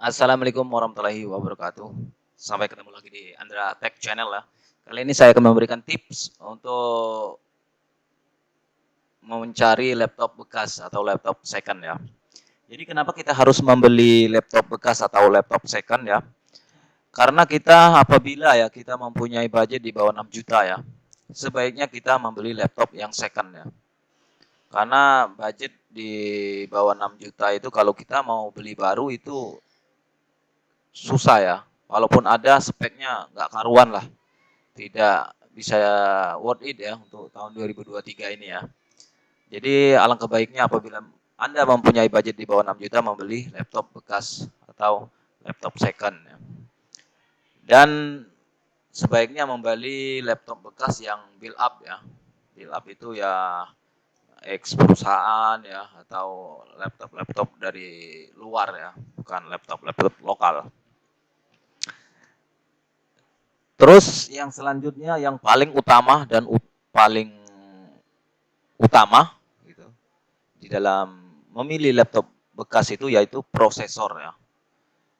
Assalamualaikum warahmatullahi wabarakatuh. Sampai ketemu lagi di Andra Tech Channel ya. Kali ini saya akan memberikan tips untuk mencari laptop bekas atau laptop second ya. Jadi kenapa kita harus membeli laptop bekas atau laptop second ya? Karena kita apabila ya kita mempunyai budget di bawah 6 juta ya, sebaiknya kita membeli laptop yang second ya. Karena budget di bawah 6 juta itu kalau kita mau beli baru itu susah ya. Walaupun ada speknya nggak karuan lah. Tidak bisa worth it ya untuk tahun 2023 ini ya. Jadi alangkah baiknya apabila Anda mempunyai budget di bawah 6 juta membeli laptop bekas atau laptop second ya. Dan sebaiknya membeli laptop bekas yang build up ya. Build up itu ya ex perusahaan ya atau laptop-laptop dari luar ya, bukan laptop-laptop lokal. Terus yang selanjutnya yang paling utama dan paling utama gitu di dalam memilih laptop bekas itu yaitu prosesor ya.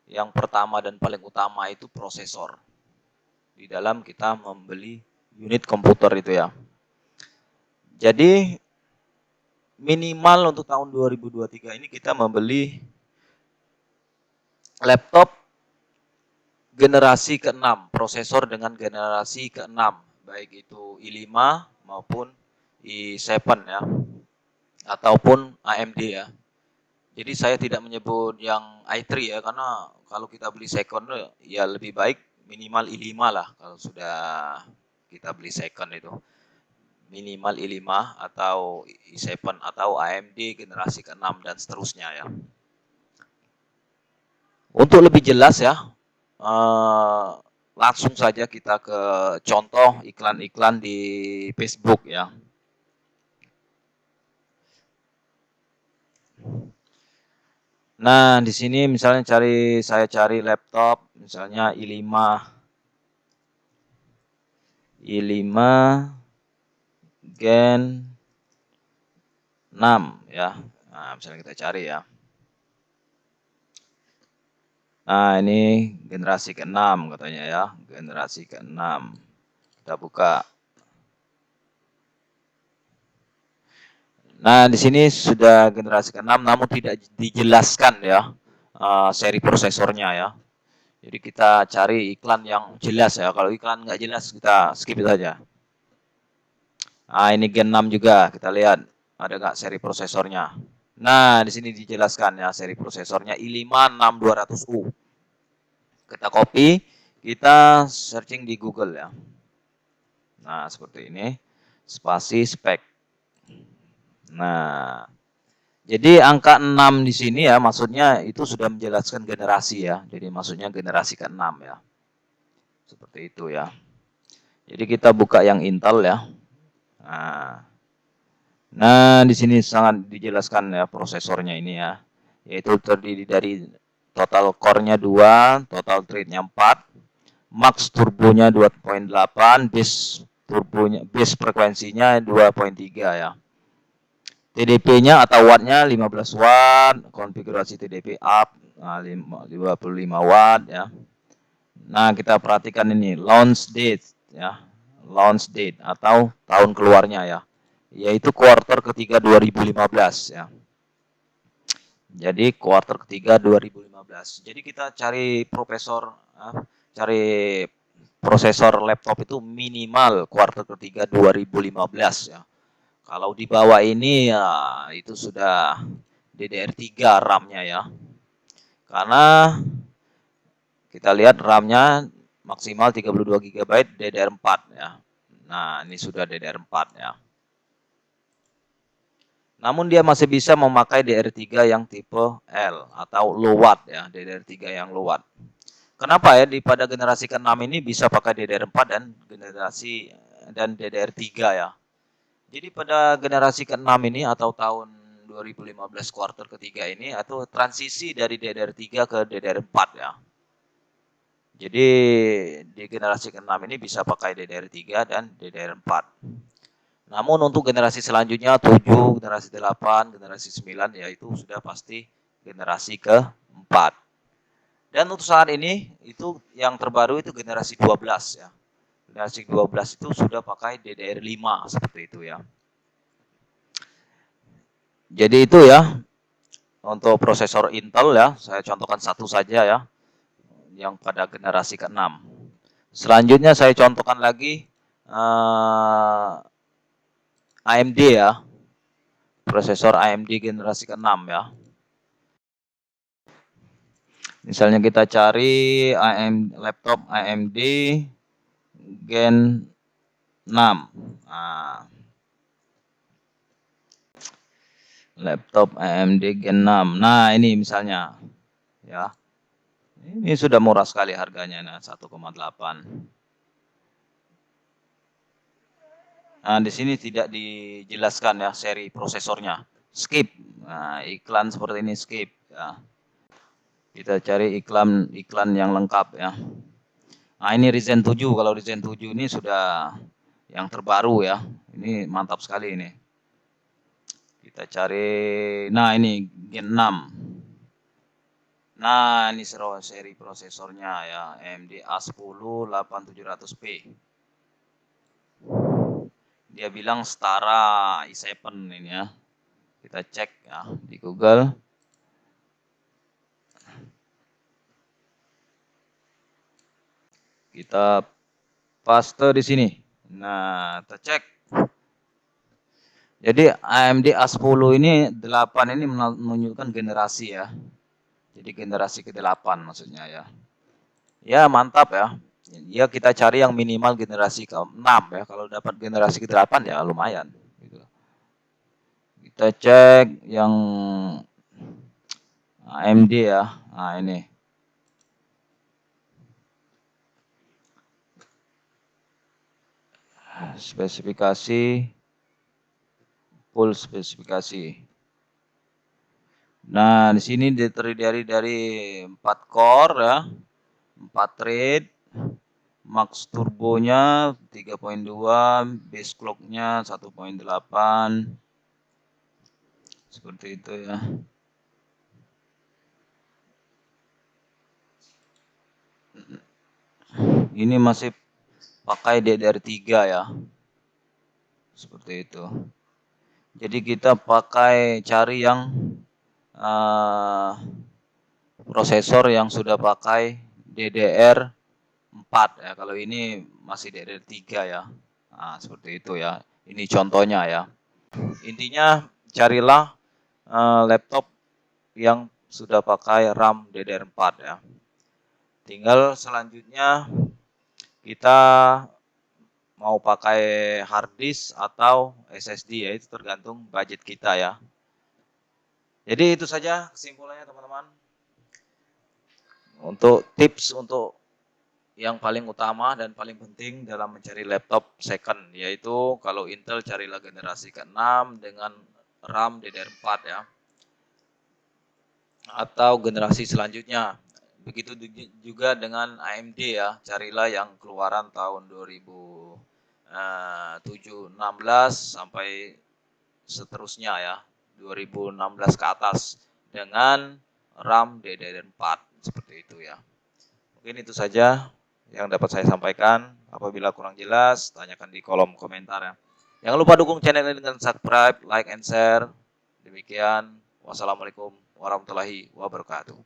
Yang pertama dan paling utama itu prosesor di dalam kita membeli unit komputer itu ya. Jadi minimal untuk tahun 2023 ini kita membeli laptop generasi ke-6, prosesor dengan generasi ke-6, baik itu i5 maupun i7 ya, ataupun AMD ya. Jadi saya tidak menyebut yang i3 ya, karena kalau kita beli second ya lebih baik minimal i5 lah kalau sudah kita beli second itu. Minimal i5 atau i7 atau AMD generasi ke-6 dan seterusnya ya. Untuk lebih jelas ya, langsung saja kita ke contoh iklan-iklan di Facebook ya. Nah, di sini misalnya saya cari laptop misalnya i5 Gen 6 ya. Nah, misalnya kita cari ya. Nah, ini generasi ke-6 katanya ya, generasi ke-6. Kita buka. Nah, di sini sudah generasi ke-6 namun tidak dijelaskan ya seri prosesornya ya. Jadi kita cari iklan yang jelas ya. Kalau iklan nggak jelas kita skip saja. Nah, ini Gen 6 juga. Kita lihat ada nggak seri prosesornya. Nah, di sini dijelaskan ya seri prosesornya i5-6200U. Kita copy, kita searching di Google ya. Nah, seperti ini. Spasi spek. Nah, jadi angka 6 di sini ya maksudnya itu sudah menjelaskan generasi ya. Jadi maksudnya generasi ke-6 ya. Seperti itu ya. Jadi kita buka yang Intel ya. Nah, di sini sangat dijelaskan ya prosesornya ini ya. Yaitu terdiri dari total core-nya 2, total thread-nya 4, max turbonya 2.8, base frekuensinya 2.3 ya. TDP-nya atau watt-nya 15 watt, konfigurasi TDP up 55 watt ya. Nah, kita perhatikan ini launch date ya. Launch date atau tahun keluarnya ya. Yaitu kuartal ketiga 2015 ya. Jadi kuartal ketiga 2015. Jadi kita cari cari prosesor laptop itu minimal kuartal ketiga 2015 ya. Kalau di bawah ini ya itu sudah DDR3 RAM-nya ya. Karena kita lihat RAM-nya maksimal 32 GB DDR4 ya. Nah, ini sudah DDR4 ya. Namun dia masih bisa memakai DDR3 yang tipe L atau low watt ya, DDR3 yang low watt. Kenapa ya pada generasi ke-6 ini bisa pakai DDR4 dan DDR3 ya. Jadi pada generasi ke-6 ini atau tahun 2015 kuartal ketiga ini atau transisi dari DDR3 ke DDR4 ya. Jadi di generasi ke-6 ini bisa pakai DDR3 dan DDR4. Namun untuk generasi selanjutnya 7, generasi 8, generasi 9 yaitu sudah pasti generasi ke-4. Dan untuk saat ini itu yang terbaru itu generasi 12 ya. Generasi 12 itu sudah pakai DDR5 seperti itu ya. Jadi itu ya untuk prosesor Intel ya, saya contohkan satu saja ya, yang pada generasi ke-6. Selanjutnya saya contohkan lagi AMD ya, prosesor AMD generasi ke-6 ya. Misalnya kita cari laptop AMD Gen 6. Nah, laptop AMD Gen 6. Nah, ini misalnya ya. Ini sudah murah sekali harganya, nah 1,8. Nah, di sini tidak dijelaskan ya seri prosesornya. Skip. Nah, iklan seperti ini skip ya. Kita cari iklan yang lengkap ya. Nah, ini Ryzen 7. Kalau Ryzen 7 ini sudah yang terbaru ya. Ini mantap sekali ini. Kita cari, nah ini Gen 6. Nah, ini seri prosesornya ya, AMD A10 8700P. Dia bilang setara i7 ini ya. Kita cek ya di Google. Kita paste di sini. Nah, kita cek. Jadi AMD A10 ini 8 ini menunjukkan generasi ya. Jadi generasi ke-8 maksudnya ya. Ya, mantap ya. Ya kita cari yang minimal generasi ke-6 ya. Kalau dapat generasi ke-8 ya lumayan gitu. Kita cek yang AMD ya. Nah, ini. Spesifikasi full spesifikasi. Nah, di sini terdiri dari 4 core ya, 4 thread, max turbonya 3.2, base clocknya 1.8, seperti itu ya. Ini masih pakai DDR3 ya, seperti itu. Jadi kita cari yang prosesor yang sudah pakai DDR4 ya. Kalau ini masih DDR3 ya. Nah, seperti itu ya. Ini contohnya ya. Intinya carilah laptop yang sudah pakai RAM DDR4 ya. Tinggal selanjutnya kita mau pakai hard disk atau SSD ya, itu tergantung budget kita ya. Jadi itu saja kesimpulannya teman-teman. Untuk tips untuk yang paling utama dan paling penting dalam mencari laptop second, yaitu kalau Intel carilah generasi ke-6 dengan RAM DDR4 ya. Atau generasi selanjutnya. Begitu juga dengan AMD ya, carilah yang keluaran tahun 2016 sampai seterusnya ya, 2016 ke atas dengan RAM DDR4 seperti itu ya. Mungkin itu saja yang dapat saya sampaikan. Apabila kurang jelas, tanyakan di kolom komentar ya. Jangan lupa dukung channel ini dengan subscribe, like, and share. Demikian. Wassalamualaikum warahmatullahi wabarakatuh.